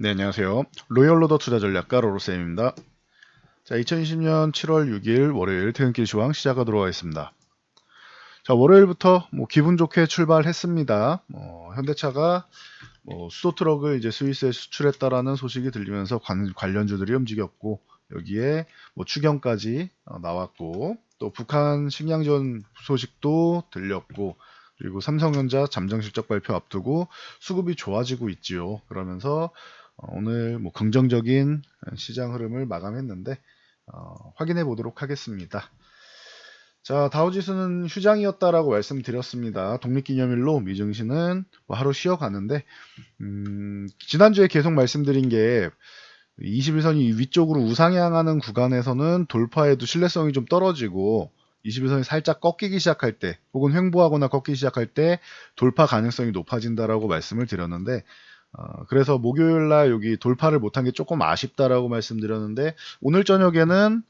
네, 안녕하세요. 로열로더 투자전략가 로로쌤입니다. 자, 2020년 7월 6일 월요일 퇴근길 시황 시작하도록 하겠습니다. 자, 월요일부터 기분 좋게 출발했습니다. 현대차가 수소 트럭을 이제 스위스에 수출했다라는 소식이 들리면서 관련주들이 움직였고, 여기에 추경까지 나왔고, 또 북한 식량전 소식도 들렸고, 그리고 삼성전자 잠정 실적 발표 앞두고 수급이 좋아지고 있지요. 그러면서 오늘 긍정적인 시장 흐름을 마감했는데 확인해 보도록 하겠습니다. 자, 다우지수는 휴장이었다라고 말씀드렸습니다. 독립기념일로 미증시는 하루 쉬어가는데 지난주에 계속 말씀드린 게 21선이 위쪽으로 우상향하는 구간에서는 돌파에도 신뢰성이 좀 떨어지고 21선이 살짝 꺾이기 시작할 때 혹은 횡보하거나 꺾이기 시작할 때 돌파 가능성이 높아진다라고 말씀을 드렸는데 그래서 목요일날 여기 돌파를 못한 게 조금 아쉽다라고 말씀드렸는데 오늘 저녁에는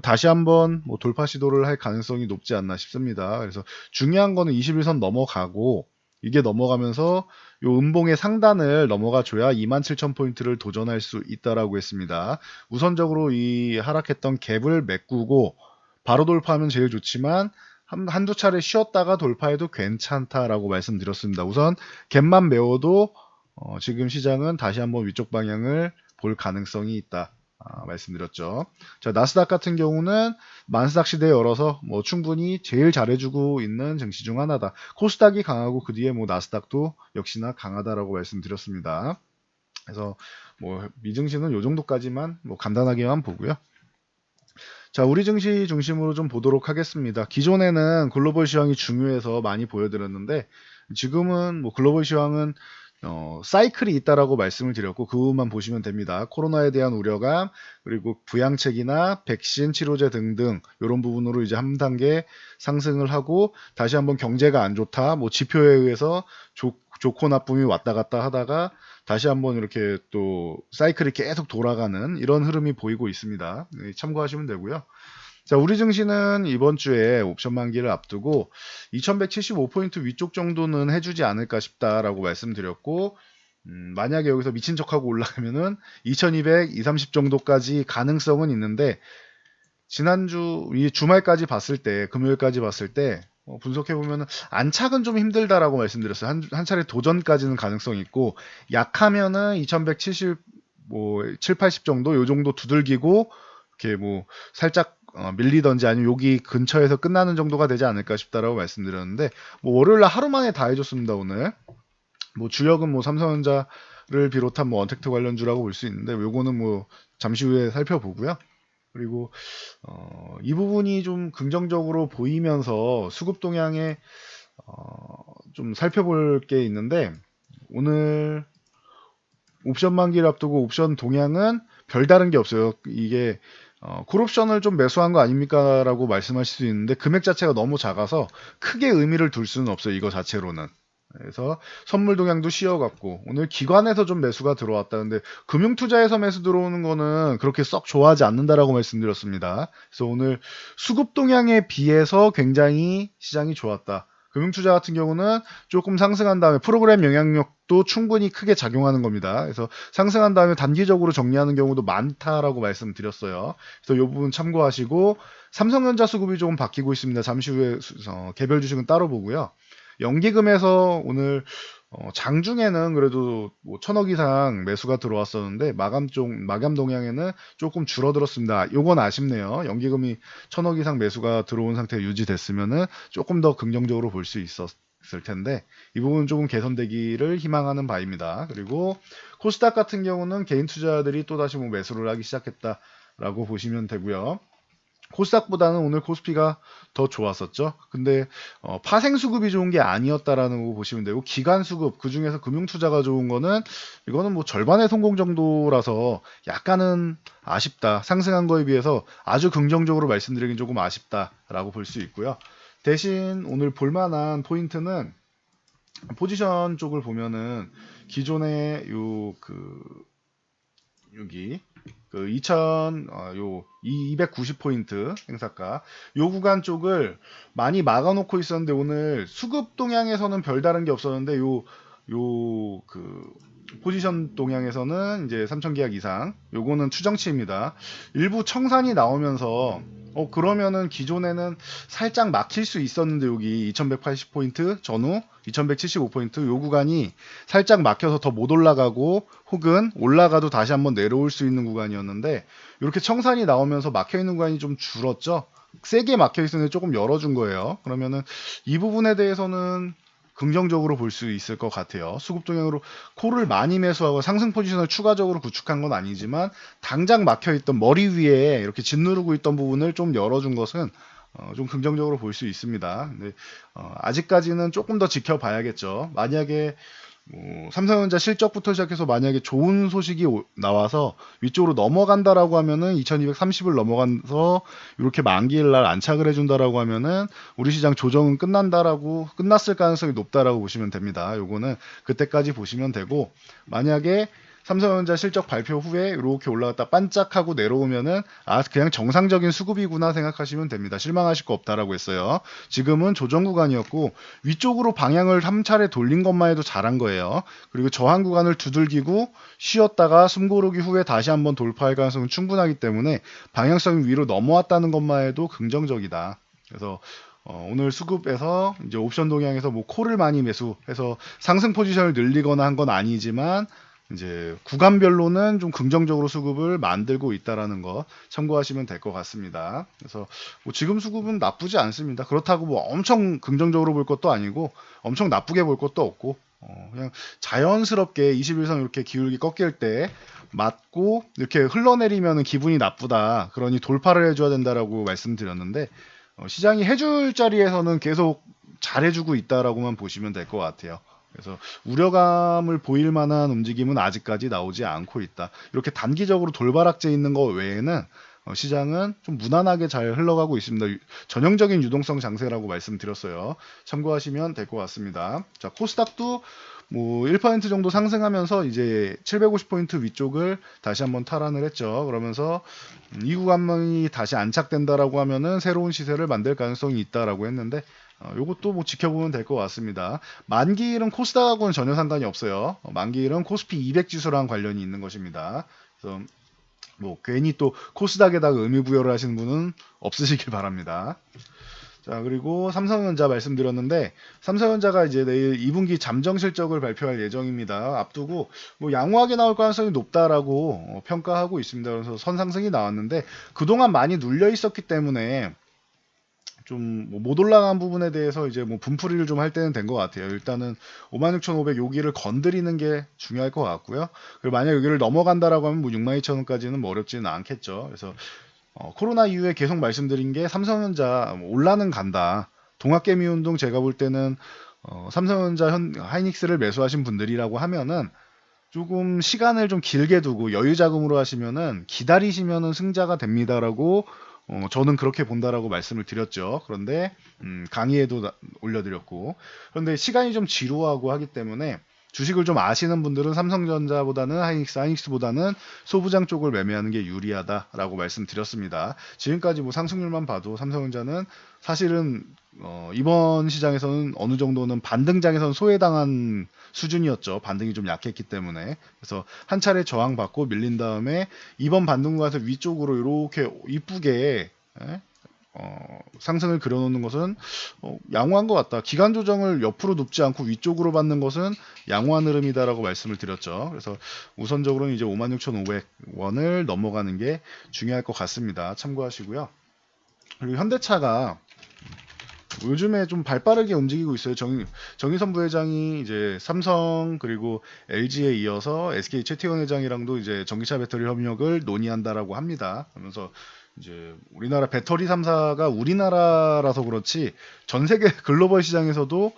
다시 한번 돌파 시도를 할 가능성이 높지 않나 싶습니다. 그래서 중요한 거는 21선 넘어가고 이게 넘어가면서 요 음봉의 상단을 넘어가 줘야 27,000포인트를 도전할 수 있다라고 했습니다. 우선적으로 이 하락했던 갭을 메꾸고 바로 돌파하면 제일 좋지만 한두 차례 쉬었다가 돌파해도 괜찮다라고 말씀드렸습니다. 우선 갭만 메워도 지금 시장은 다시 한번 위쪽 방향을 볼 가능성이 있다. 말씀드렸죠. 자, 나스닥 같은 경우는 만스닥 시대에 열어서 충분히 제일 잘해주고 있는 증시 중 하나다. 코스닥이 강하고 그 뒤에 나스닥도 역시나 강하다라고 말씀드렸습니다. 그래서 미증시는 요 정도까지만 간단하게만 보고요. 자, 우리 증시 중심으로 좀 보도록 하겠습니다. 기존에는 글로벌 시황이 중요해서 많이 보여드렸는데 지금은 글로벌 시황은 사이클이 있다라고 말씀을 드렸고 그 부분만 보시면 됩니다. 코로나에 대한 우려감 그리고 부양책이나 백신 치료제 등등 이런 부분으로 이제 한 단계 상승을 하고 다시 한번 경제가 안 좋다 지표에 의해서 좋고 나쁨이 왔다 갔다 하다가 다시 한번 이렇게 또 사이클이 계속 돌아가는 이런 흐름이 보이고 있습니다. 참고하시면 되고요. 자, 우리 증시는 이번 주에 옵션 만기를 앞두고 2175포인트 위쪽 정도는 해주지 않을까 싶다라고 말씀드렸고 만약에 여기서 미친 척하고 올라가면은 2200, 230 정도까지 가능성은 있는데 지난주 이 주말까지 봤을 때 금요일까지 봤을 때 분석해보면 안착은 좀 힘들다라고 말씀드렸어요. 한 차례 도전까지는 가능성이 있고 약하면은 2170 7, 80 정도 요 정도 두들기고 이렇게 살짝 밀리던지 아니면 여기 근처에서 끝나는 정도가 되지 않을까 싶다라고 말씀드렸는데 월요일날 하루 만에 다 해줬습니다. 오늘 주력은 삼성전자를 비롯한 언택트 관련주라고 볼 수 있는데 요거는 잠시 후에 살펴보고요. 그리고 이 부분이 좀 긍정적으로 보이면서 수급 동향에 좀 살펴볼 게 있는데 오늘 옵션 만기를 앞두고 옵션 동향은 별다른 게 없어요. 이게 콜옵션을 좀 매수한 거 아닙니까? 라고 말씀하실 수 있는데 금액 자체가 너무 작아서 크게 의미를 둘 수는 없어요. 이거 자체로는. 그래서 선물 동향도 쉬어갔고 오늘 기관에서 좀 매수가 들어왔다. 근데 금융투자에서 매수 들어오는 거는 그렇게 썩 좋아하지 않는다라고 말씀드렸습니다. 그래서 오늘 수급 동향에 비해서 굉장히 시장이 좋았다. 금융투자 같은 경우는 조금 상승한 다음에 프로그램 영향력도 충분히 크게 작용하는 겁니다. 그래서 상승한 다음에 단기적으로 정리하는 경우도 많다라고 말씀드렸어요. 그래서 이 부분 참고하시고 삼성전자 수급이 조금 바뀌고 있습니다. 잠시 후에 개별 주식은 따로 보고요. 연기금에서 오늘 장중에는 그래도 1000억 이상 매수가 들어왔었는데 마감 동향에는 조금 줄어들었습니다. 요건 아쉽네요. 연기금이 1000억 이상 매수가 들어온 상태가 유지됐으면은 조금 더 긍정적으로 볼 수 있었을 텐데 이 부분은 조금 개선되기를 희망하는 바입니다. 그리고 코스닥 같은 경우는 개인 투자자들이 또다시 매수를 하기 시작했다라고 보시면 되고요. 코스닥보다는 오늘 코스피가 더 좋았었죠. 근데 파생 수급이 좋은 게 아니었다라는 거 보시면 되고 기관 수급 그 중에서 금융 투자가 좋은 거는 이거는 절반의 성공 정도라서 약간은 아쉽다. 상승한 거에 비해서 아주 긍정적으로 말씀드리긴 조금 아쉽다라고 볼 수 있고요. 대신 오늘 볼만한 포인트는 포지션 쪽을 보면은 기존의 여기 290포인트 행사가 요 구간 쪽을 많이 막아놓고 있었는데 오늘 수급 동향에서는 별다른 게 없었는데 포지션 동향에서는 이제 3천 계약 이상, 요거는 추정치입니다. 일부 청산이 나오면서 그러면은 기존에는 살짝 막힐 수 있었는데 여기 2180포인트 전후 2175포인트 요 구간이 살짝 막혀서 더 못 올라가고 혹은 올라가도 다시 한번 내려올 수 있는 구간이었는데 이렇게 청산이 나오면서 막혀 있는 구간이 좀 줄었죠. 세게 막혀 있었는데 조금 열어준 거예요. 그러면은 이 부분에 대해서는 긍정적으로 볼 수 있을 것 같아요. 수급 동향으로 콜을 많이 매수하고 상승 포지션을 추가적으로 구축한 건 아니지만 당장 막혀있던 머리 위에 이렇게 짓누르고 있던 부분을 좀 열어준 것은 좀 긍정적으로 볼 수 있습니다. 근데 아직까지는 조금 더 지켜봐야겠죠. 만약에 삼성전자 실적부터 시작해서 만약에 좋은 소식이 나와서 위쪽으로 넘어간다라고 하면은 2230을 넘어가서 이렇게 만기일 날 안착을 해준다라고 하면은 우리 시장 조정은 끝났을 가능성이 높다라고 보시면 됩니다. 요거는 그때까지 보시면 되고, 만약에 삼성전자 실적 발표 후에 이렇게 올라갔다 반짝하고 내려오면은 그냥 정상적인 수급이구나 생각하시면 됩니다. 실망하실 거 없다라고 했어요. 지금은 조정 구간이었고 위쪽으로 방향을 한 차례 돌린 것만 해도 잘한 거예요. 그리고 저항 구간을 두들기고 쉬었다가 숨고르기 후에 다시 한번 돌파할 가능성은 충분하기 때문에 방향성이 위로 넘어왔다는 것만 해도 긍정적이다. 그래서 오늘 수급에서 이제 옵션 동향에서 뭐 콜을 많이 매수해서 상승 포지션을 늘리거나 한 건 아니지만 이제 구간별로는 좀 긍정적으로 수급을 만들고 있다라는 거 참고하시면 될 것 같습니다. 그래서 뭐 지금 수급은 나쁘지 않습니다. 그렇다고 뭐 엄청 긍정적으로 볼 것도 아니고 엄청 나쁘게 볼 것도 없고 그냥 자연스럽게 21선 이렇게 기울기 꺾일 때 맞고 이렇게 흘러내리면 기분이 나쁘다. 그러니 돌파를 해줘야 된다라고 말씀드렸는데 시장이 해줄 자리에서는 계속 잘해주고 있다라고만 보시면 될 것 같아요. 그래서 우려감을 보일 만한 움직임은 아직까지 나오지 않고 있다. 이렇게 단기적으로 돌바락재 있는 거 외에는 시장은 좀 무난하게 잘 흘러가고 있습니다. 전형적인 유동성 장세라고 말씀드렸어요. 참고하시면 될 것 같습니다. 자, 코스닥도 뭐 1% 정도 상승하면서 이제 750포인트 위쪽을 다시 한번 탈환을 했죠. 그러면서 이 구간이 다시 안착된다라고 하면은 새로운 시세를 만들 가능성이 있다라고 했는데 요것도 뭐 지켜보면 될 것 같습니다. 만기일은 코스닥하고는 전혀 상관이 없어요. 만기일은 코스피 200 지수랑 관련이 있는 것입니다. 그래서 뭐 괜히 또 코스닥에다가 의미 부여를 하시는 분은 없으시길 바랍니다. 자, 그리고 삼성전자 말씀드렸는데 삼성전자가 이제 내일 2분기 잠정 실적을 발표할 예정입니다. 앞두고 뭐 양호하게 나올 가능성이 높다라고 평가하고 있습니다. 그래서 선상승이 나왔는데 그동안 많이 눌려 있었기 때문에 좀 못 올라간 부분에 대해서 이제 뭐 분풀이를 좀 할 때는 된 것 같아요. 일단은 56,500 여기를 건드리는 게 중요할 것 같고요. 그리고 만약 여기를 넘어간다라고 하면 뭐 62,000원까지는 뭐 어렵지는 않겠죠. 그래서 코로나 이후에 계속 말씀드린 게 삼성전자 올라는 간다. 동학개미 운동 제가 볼 때는 삼성전자 하이닉스를 매수하신 분들이라고 하면은 조금 시간을 좀 길게 두고 여유 자금으로 하시면은 기다리시면은 승자가 됩니다라고 저는 그렇게 본다라고 말씀을 드렸죠. 그런데 강의에도 올려드렸고, 그런데 시간이 좀 지루하고 하기 때문에 주식을 좀 아시는 분들은 삼성전자보다는 하이닉스보다는 소부장 쪽을 매매하는 게 유리하다라고 말씀드렸습니다. 지금까지 뭐 상승률만 봐도 삼성전자는 사실은 이번 시장에서는 어느 정도는 반등장에서는 소외당한 수준이었죠. 반등이 좀 약했기 때문에. 그래서 한 차례 저항받고 밀린 다음에 이번 반등구에서 위쪽으로 이렇게 이쁘게 상승을 그려놓는 것은 양호한 것 같다. 기간 조정을 옆으로 눕지 않고 위쪽으로 받는 것은 양호한 흐름이다라고 말씀을 드렸죠. 그래서 우선적으로는 이제 56,500원을 넘어가는 게 중요할 것 같습니다. 참고하시고요. 그리고 현대차가 요즘에 좀 발빠르게 움직이고 있어요. 정의선 부회장이 이제 삼성 그리고 LG에 이어서 SK 최태원 회장이랑도 이제 전기차 배터리 협력을 논의한다라고 합니다. 그러면서 이제 우리나라 배터리 3사가 우리나라라서 그렇지 전 세계 글로벌 시장에서도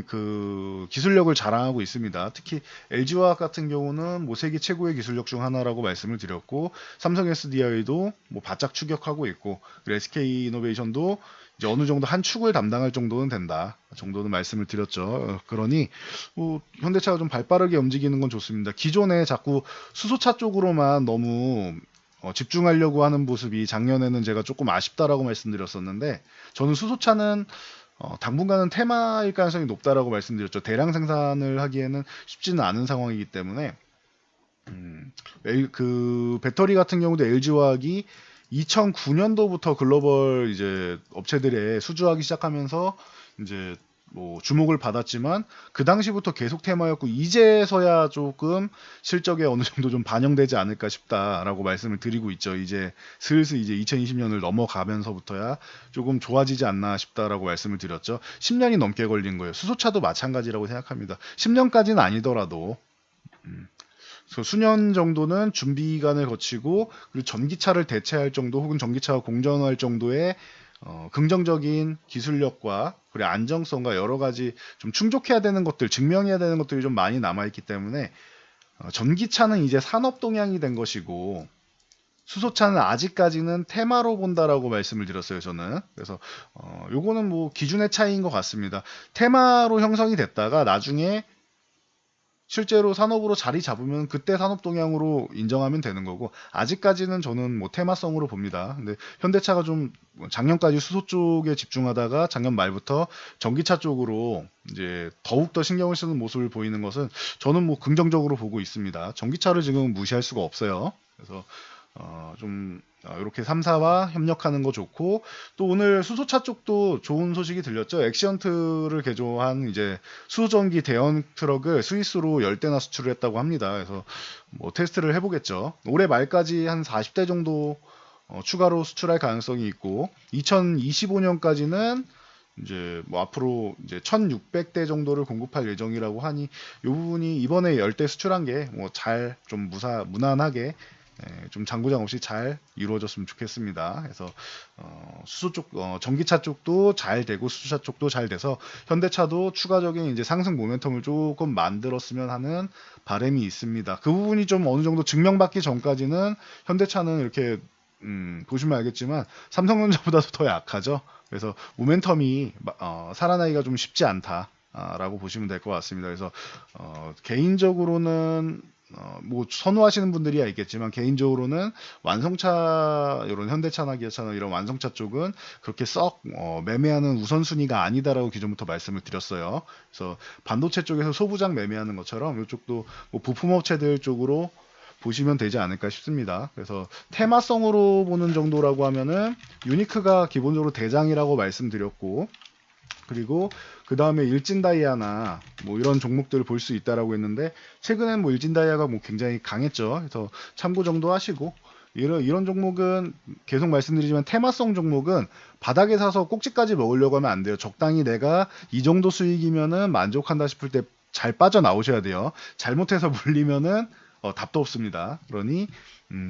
그 기술력을 자랑하고 있습니다. 특히 LG화학 같은 경우는 뭐 세계 최고의 기술력 중 하나라고 말씀을 드렸고 삼성 SDI도 뭐 바짝 추격하고 있고 SK 이노베이션도 이제 어느 정도 한 축을 담당할 정도는 된다 정도는 말씀을 드렸죠. 그러니 뭐 현대차가 좀 발빠르게 움직이는 건 좋습니다. 기존에 자꾸 수소차 쪽으로만 너무 집중하려고 하는 모습이 작년에는 제가 조금 아쉽다라고 말씀드렸었는데 저는 수소차는 당분간은 테마일 가능성이 높다라고 말씀드렸죠. 대량 생산을 하기에는 쉽지는 않은 상황이기 때문에 그 배터리 같은 경우도 LG화학이 2009년도부터 글로벌 이제 업체들에 수주하기 시작하면서 이제 뭐 주목을 받았지만 그 당시부터 계속 테마였고 이제서야 조금 실적에 어느 정도 좀 반영되지 않을까 싶다라고 말씀을 드리고 있죠. 이제 슬슬 이제 2020년을 넘어가면서부터야 조금 좋아지지 않나 싶다라고 말씀을 드렸죠. 10년이 넘게 걸린 거예요. 수소차도 마찬가지라고 생각합니다. 10년까지는 아니더라도 그래서 수년 정도는 준비 기간을 거치고 그리고 전기차를 대체할 정도 혹은 전기차와 공존할 정도의 긍정적인 기술력과 그리고 안정성과 여러 가지 좀 충족해야 되는 것들, 증명해야 되는 것들이 좀 많이 남아있기 때문에 전기차는 이제 산업 동향이 된 것이고 수소차는 아직까지는 테마로 본다라고 말씀을 드렸어요, 저는. 그래서 요거는 뭐 기준의 차이인 것 같습니다. 테마로 형성이 됐다가 나중에 실제로 산업으로 자리 잡으면 그때 산업 동향으로 인정하면 되는 거고 아직까지는 저는 뭐 테마성으로 봅니다. 근데 현대차가 좀 작년까지 수소 쪽에 집중하다가 작년 말부터 전기차 쪽으로 이제 더욱더 신경을 쓰는 모습을 보이는 것은 저는 뭐 긍정적으로 보고 있습니다. 전기차를 지금 무시할 수가 없어요. 그래서 좀 이렇게 3사와 협력하는 거 좋고 또 오늘 수소차 쪽도 좋은 소식이 들렸죠. 엑시언트를 개조한 이제 수소전기 대형 트럭을 스위스로 10대나 수출을 했다고 합니다. 그래서 뭐 테스트를 해보겠죠. 올해 말까지 한 40대 정도 추가로 수출할 가능성이 있고 2025년까지는 이제 뭐 앞으로 이제 1600대 정도를 공급할 예정이라고 하니 이 부분이 이번에 10대 수출한 게 뭐 잘 좀 무난하게 좀 장구장 없이 잘 이루어졌으면 좋겠습니다. 그래서 수소 쪽, 전기차 쪽도 잘 되고 수소차 쪽도 잘 돼서 현대차도 추가적인 이제 상승 모멘텀을 조금 만들었으면 하는 바람이 있습니다. 그 부분이 좀 어느 정도 증명받기 전까지는 현대차는 이렇게 보시면 알겠지만 삼성전자보다도 더 약하죠. 그래서 모멘텀이 살아나기가 좀 쉽지 않다라고 보시면 될 것 같습니다. 그래서 개인적으로는 뭐 선호하시는 분들이야 있겠지만 개인적으로는 완성차 이런 현대차나 기아차나 이런 완성차 쪽은 그렇게 썩 매매하는 우선순위가 아니다라고 기존부터 말씀을 드렸어요. 그래서 반도체 쪽에서 소부장 매매하는 것처럼 이쪽도 뭐 부품업체들 쪽으로 보시면 되지 않을까 싶습니다. 그래서 테마성으로 보는 정도라고 하면은 유니크가 기본적으로 대장이라고 말씀드렸고 그리고 그 다음에 일진다이아나 뭐 이런 종목들을 볼 수 있다라고 했는데 최근엔 뭐 일진다이아가 뭐 굉장히 강했죠. 그래서 참고 정도 하시고 이런 종목은 계속 말씀드리지만 테마성 종목은 바닥에 사서 꼭지까지 먹으려고 하면 안 돼요. 적당히 내가 이 정도 수익이면은 만족한다 싶을 때 잘 빠져나오셔야 돼요. 잘못해서 물리면은 답도 없습니다. 그러니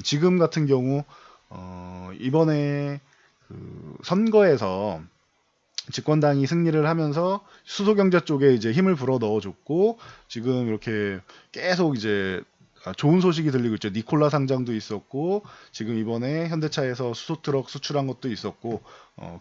지금 같은 경우 이번에 그 선거에서 집권당이 승리를 하면서 수소경제 쪽에 이제 힘을 불어 넣어줬고 지금 이렇게 계속 이제 좋은 소식이 들리고 있죠. 니콜라 상장도 있었고 지금 이번에 현대차에서 수소트럭 수출한 것도 있었고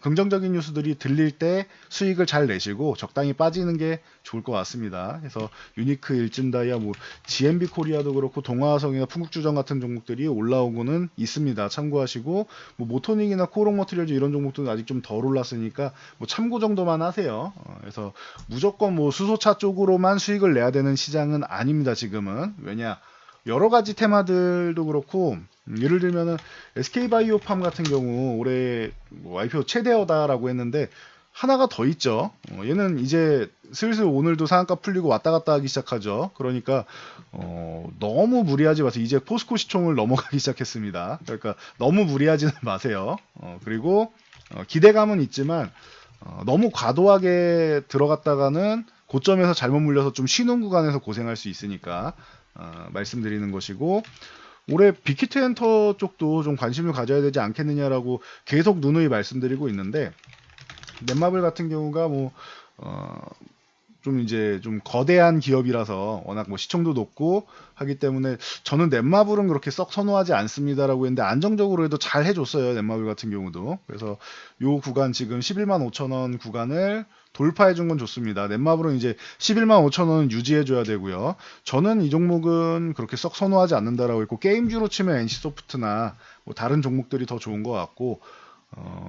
긍정적인 뉴스들이 들릴 때 수익을 잘 내시고 적당히 빠지는 게 좋을 것 같습니다. 그래서 유니크, 일진다이아, 뭐 GMB 코리아도 그렇고 동화성이나 풍국주정 같은 종목들이 올라오고는 있습니다. 참고하시고 뭐 모토닉이나 코롱 머티리얼즈 이런 종목들은 아직 좀 덜 올랐으니까 뭐 참고 정도만 하세요. 그래서 무조건 뭐 수소차 쪽으로만 수익을 내야 되는 시장은 아닙니다. 지금은 왜냐 여러 가지 테마들도 그렇고 예를 들면은 SK바이오팜 같은 경우 올해 뭐 IPO 최대어다라고 했는데 하나가 더 있죠. 얘는 이제 슬슬 오늘도 상한가 풀리고 왔다 갔다 하기 시작하죠. 그러니까 너무 무리하지 마세요. 이제 포스코 시총을 넘어가기 시작했습니다. 그러니까 너무 무리하지는 마세요. 그리고 기대감은 있지만 너무 과도하게 들어갔다가는 고점에서 잘못 물려서 좀 쉬는 구간에서 고생할 수 있으니까 말씀드리는 것이고 올해 빅히트 엔터 쪽도 좀 관심을 가져야 되지 않겠느냐라고 계속 누누이 말씀드리고 있는데 넷마블 같은 경우가 뭐 좀 이제 좀 거대한 기업이라서 워낙 뭐 시총도 높고 하기 때문에 저는 넷마블은 그렇게 썩 선호하지 않습니다라고 했는데 안정적으로 해도 잘 해줬어요. 넷마블 같은 경우도. 그래서 요 구간 지금 11만 5천 원 구간을 돌파해 준 건 좋습니다. 넷마블은 이제 11만 5천 원은 유지해 줘야 되고요. 저는 이 종목은 그렇게 썩 선호하지 않는다라고 했고 게임주로 치면 NC소프트나 뭐 다른 종목들이 더 좋은 것 같고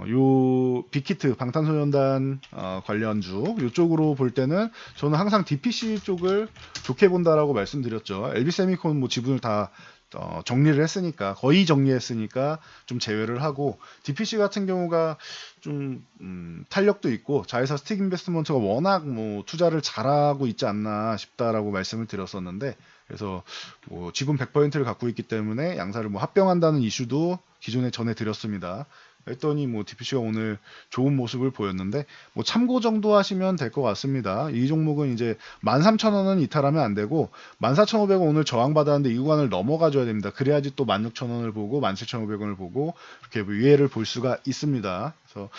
요 빅히트 방탄소년단 관련주 요쪽으로 볼 때는 저는 항상 DPC 쪽을 좋게 본다라고 말씀드렸죠. LB세미콘 뭐 지분을 다 정리를 했으니까, 거의 정리했으니까 좀 제외를 하고, DPC 같은 경우가 좀 탄력도 있고 자회사 스틱 인베스트먼트가 워낙 뭐 투자를 잘하고 있지 않나 싶다라고 말씀을 드렸었는데, 그래서 뭐 지분 100%를 갖고 있기 때문에 양사를 뭐 합병한다는 이슈도 기존에 전해드렸습니다. 했더니 뭐 DPC가 오늘 좋은 모습을 보였는데, 뭐 참고 정도 하시면 될 것 같습니다. 이 종목은 이제 13,000원은 이탈하면 안 되고 14,500원 오늘 저항받았는데 이 구간을 넘어가 줘야 됩니다. 그래야지 또 16,000원을 보고 17,500원을 보고 이렇게 위에를 볼 수가 있습니다. 그래서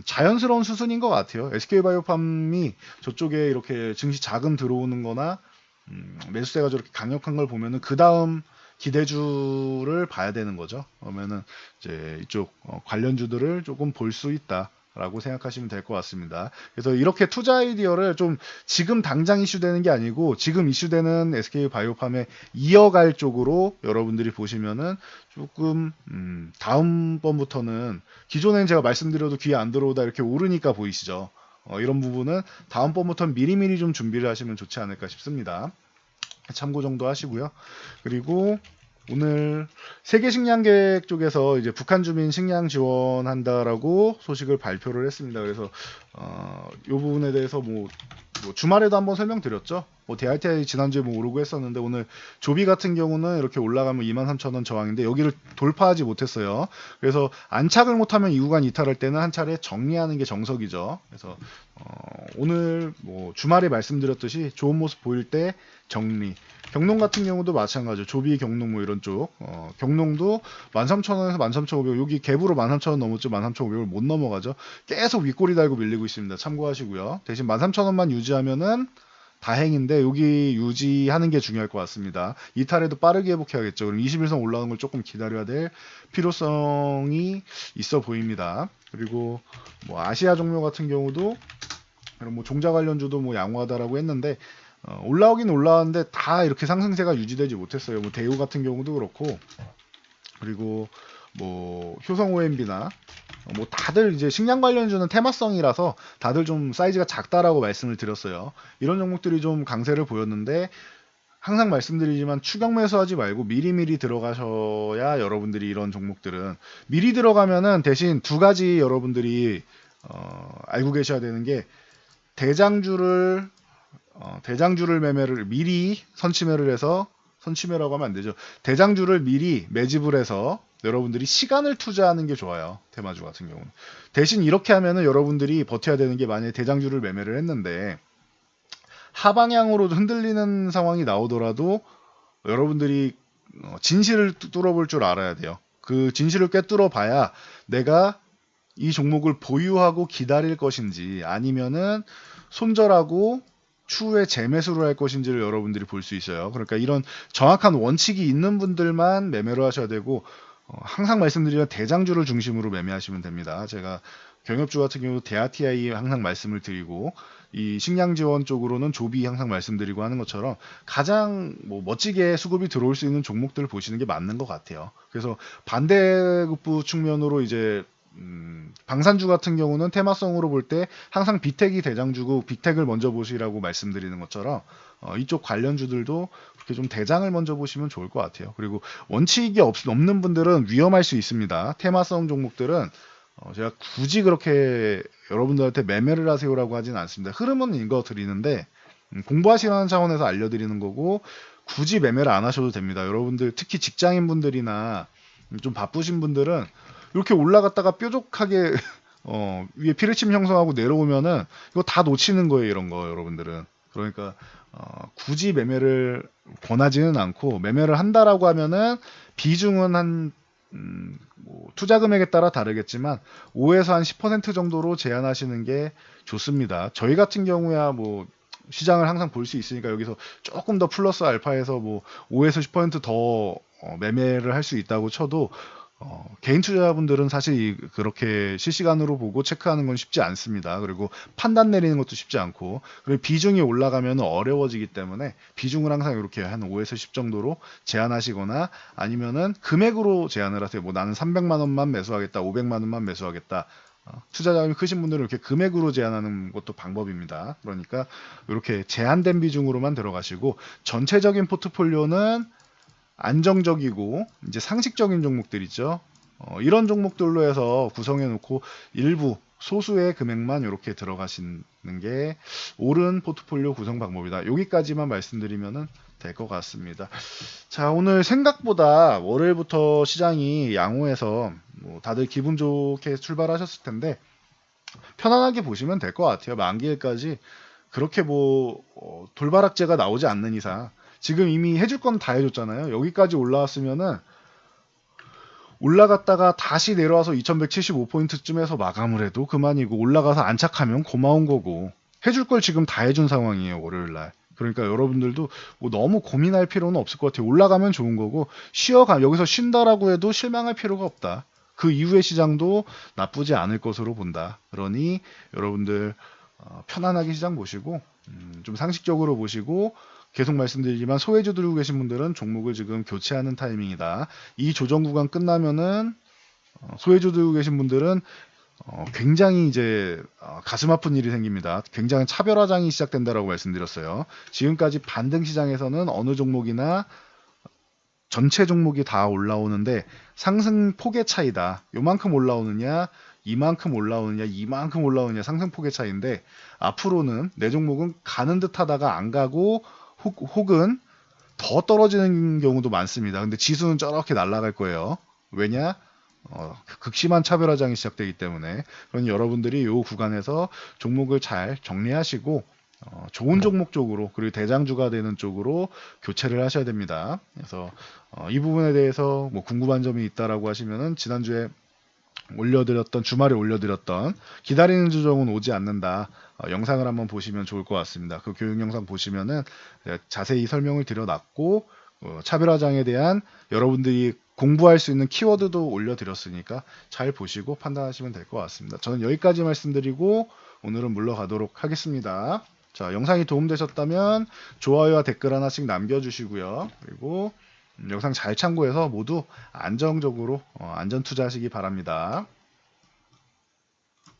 자연스러운 수순인 것 같아요. SK바이오팜이 저쪽에 이렇게 증시 자금 들어오는 거나 매수세가 저렇게 강력한 걸 보면은 그 다음 기대주를 봐야 되는 거죠. 그러면은 이제 이쪽 관련주들을 조금 볼 수 있다라고 생각하시면 될 것 같습니다. 그래서 이렇게 투자 아이디어를 좀 지금 당장 이슈되는 게 아니고 지금 이슈되는 SK바이오팜에 이어갈 쪽으로 여러분들이 보시면은 조금 다음번부터는, 기존엔 제가 말씀드려도 귀에 안 들어오다 이렇게 오르니까 보이시죠. 이런 부분은 다음번부터는 미리미리 좀 준비를 하시면 좋지 않을까 싶습니다. 참고 정도 하시고요. 그리고 오늘 세계식량계획 쪽에서 이제 북한 주민 식량 지원한다라고 소식을 발표를 했습니다. 그래서 이 부분에 대해서 뭐 주말에도 한번 설명드렸죠. 뭐 DRTI 지난주에 뭐 오르고 했었는데, 오늘 조비 같은 경우는 이렇게 올라가면 23,000원 저항인데 여기를 돌파하지 못했어요. 그래서 안착을 못하면 이 구간 이탈할 때는 한 차례 정리하는 게 정석이죠. 그래서 오늘 뭐 주말에 말씀드렸듯이 좋은 모습 보일 때 정리. 경농 같은 경우도 마찬가지죠. 조비, 경농 뭐 이런 쪽. 경농도 13,000원에서 13,500원, 여기 갭으로 13,000원 넘었죠. 13,500원을 못 넘어가죠. 계속 윗꼬리 달고 밀리고 있습니다. 참고하시고요. 대신 13,000원만 유지하면은 다행인데 여기 유지하는 게 중요할 것 같습니다. 이탈에도 빠르게 회복해야겠죠. 그럼 21선 올라오는 걸 조금 기다려야 될 필요성이 있어 보입니다. 그리고 뭐 아시아 종료 같은 경우도 뭐 종자 관련주도 뭐 양호하다라고 했는데 올라오긴 올라왔는데 다 이렇게 상승세가 유지되지 못했어요. 뭐 대우 같은 경우도 그렇고, 그리고 뭐 효성 OMB나 뭐 다들 이제 식량 관련주는 테마성이라서 다들 좀 사이즈가 작다라고 말씀을 드렸어요. 이런 종목들이 좀 강세를 보였는데, 항상 말씀드리지만 추격 매수하지 말고 미리미리 들어가셔야, 여러분들이 이런 종목들은 미리 들어가면은 대신 두 가지 여러분들이 알고 계셔야 되는 게, 대장주를 매매를 미리 선침매를 해서, 선침매라고 하면 안 되죠. 대장주를 미리 매집을 해서 여러분들이 시간을 투자하는 게 좋아요. 테마주 같은 경우는. 대신 이렇게 하면은 여러분들이 버텨야 되는 게, 만약에 대장주를 매매를 했는데 하방향으로 흔들리는 상황이 나오더라도 여러분들이 진실을 뚫어볼 줄 알아야 돼요. 그 진실을 꿰뚫어 봐야 내가 이 종목을 보유하고 기다릴 것인지, 아니면은 손절하고 추후에 재매수를 할 것인지를 여러분들이 볼 수 있어요. 그러니까 이런 정확한 원칙이 있는 분들만 매매를 하셔야 되고, 항상 말씀드리는 대장주를 중심으로 매매하시면 됩니다. 제가 경협주 같은 경우 대아TI 항상 말씀을 드리고, 이 식량 지원 쪽으로는 조비 항상 말씀드리고 하는 것처럼 가장 뭐 멋지게 수급이 들어올 수 있는 종목들을 보시는 게 맞는 것 같아요. 그래서 반대급부 측면으로 이제 방산주 같은 경우는 테마성으로 볼 때 항상 빅텍이 대장주고 빅텍을 먼저 보시라고 말씀드리는 것처럼 이쪽 관련주들도 그렇게 좀 대장을 먼저 보시면 좋을 것 같아요. 그리고 원칙이 없는 분들은 위험할 수 있습니다. 테마성 종목들은 제가 굳이 그렇게 여러분들한테 매매를 하세요라고 하진 않습니다. 흐름은 읽어 드리는데 공부하시라는 차원에서 알려드리는 거고, 굳이 매매를 안 하셔도 됩니다. 여러분들 특히 직장인 분들이나 좀 바쁘신 분들은 이렇게 올라갔다가 뾰족하게 위에 피레침 형성하고 내려오면은 이거 다 놓치는 거예요. 이런 거 여러분들은. 그러니까 굳이 매매를 권하지는 않고, 매매를 한다라고 하면은 비중은 한 뭐 투자 금액에 따라 다르겠지만 5에서 한 10% 정도로 제한하시는 게 좋습니다. 저희 같은 경우야 뭐 시장을 항상 볼 수 있으니까 여기서 조금 더 플러스 알파에서 뭐 5에서 10%더 매매를 할 수 있다고 쳐도 개인 투자자분들은 사실 그렇게 실시간으로 보고 체크하는 건 쉽지 않습니다. 그리고 판단 내리는 것도 쉽지 않고, 그리고 비중이 올라가면 어려워지기 때문에 비중을 항상 이렇게 한 5에서 10 정도로 제한하시거나, 아니면은 금액으로 제한을 하세요. 뭐 나는 300만 원만 매수하겠다, 500만 원만 매수하겠다. 투자 자금이 크신 분들은 이렇게 금액으로 제한하는 것도 방법입니다. 그러니까 이렇게 제한된 비중으로만 들어가시고, 전체적인 포트폴리오는 안정적이고 이제 상식적인 종목들 있죠. 이런 종목들로 해서 구성해 놓고 일부 소수의 금액만 이렇게 들어가시는 게 옳은 포트폴리오 구성 방법이다. 여기까지만 말씀드리면 될 것 같습니다. 자, 오늘 생각보다 월요일부터 시장이 양호해서 뭐 다들 기분 좋게 출발하셨을 텐데 편안하게 보시면 될 것 같아요. 만기일까지 그렇게 뭐 돌바락제가 나오지 않는 이상, 지금 이미 해줄 건 다 해줬잖아요. 여기까지 올라왔으면은 올라갔다가 다시 내려와서 2175포인트쯤에서 마감을 해도 그만이고, 올라가서 안착하면 고마운 거고, 해줄 걸 지금 다 해준 상황이에요, 월요일날. 그러니까 여러분들도 뭐 너무 고민할 필요는 없을 것 같아요. 올라가면 좋은 거고, 여기서 쉰다라고 해도 실망할 필요가 없다. 그 이후의 시장도 나쁘지 않을 것으로 본다. 그러니 여러분들 편안하게 시장 보시고, 좀 상식적으로 보시고, 계속 말씀드리지만 소외주 들고 계신 분들은 종목을 지금 교체하는 타이밍이다. 이 조정 구간 끝나면은 소외주 들고 계신 분들은 굉장히 이제 가슴 아픈 일이 생깁니다. 굉장히 차별화장이 시작된다라고 말씀드렸어요. 지금까지 반등 시장에서는 어느 종목이나 전체 종목이 다 올라오는데 상승폭의 차이다. 요만큼 올라오느냐, 이만큼 올라오느냐, 이만큼 올라오느냐, 상승폭의 차이인데, 앞으로는 내 종목은 가는 듯 하다가 안 가고 혹은 더 떨어지는 경우도 많습니다. 근데 지수는 저렇게 날아갈 거예요. 왜냐? 극심한 차별화장이 시작되기 때문에. 그러니 여러분들이 이 구간에서 종목을 잘 정리하시고 좋은 종목 쪽으로, 그리고 대장주가 되는 쪽으로 교체를 하셔야 됩니다. 그래서 이 부분에 대해서 뭐 궁금한 점이 있다라고 하시면은 지난주에 주말에 올려드렸던 기다리는 조정은 오지 않는다 영상을 한번 보시면 좋을 것 같습니다. 그 교육 영상 보시면은 자세히 설명을 드려놨고, 차별화장에 대한 여러분들이 공부할 수 있는 키워드도 올려드렸으니까 잘 보시고 판단하시면 될 것 같습니다. 저는 여기까지 말씀드리고 오늘은 물러가도록 하겠습니다. 자, 영상이 도움되셨다면 좋아요와 댓글 하나씩 남겨주시고요. 그리고 영상 잘 참고해서 모두 안정적으로 안전 투자하시기 바랍니다.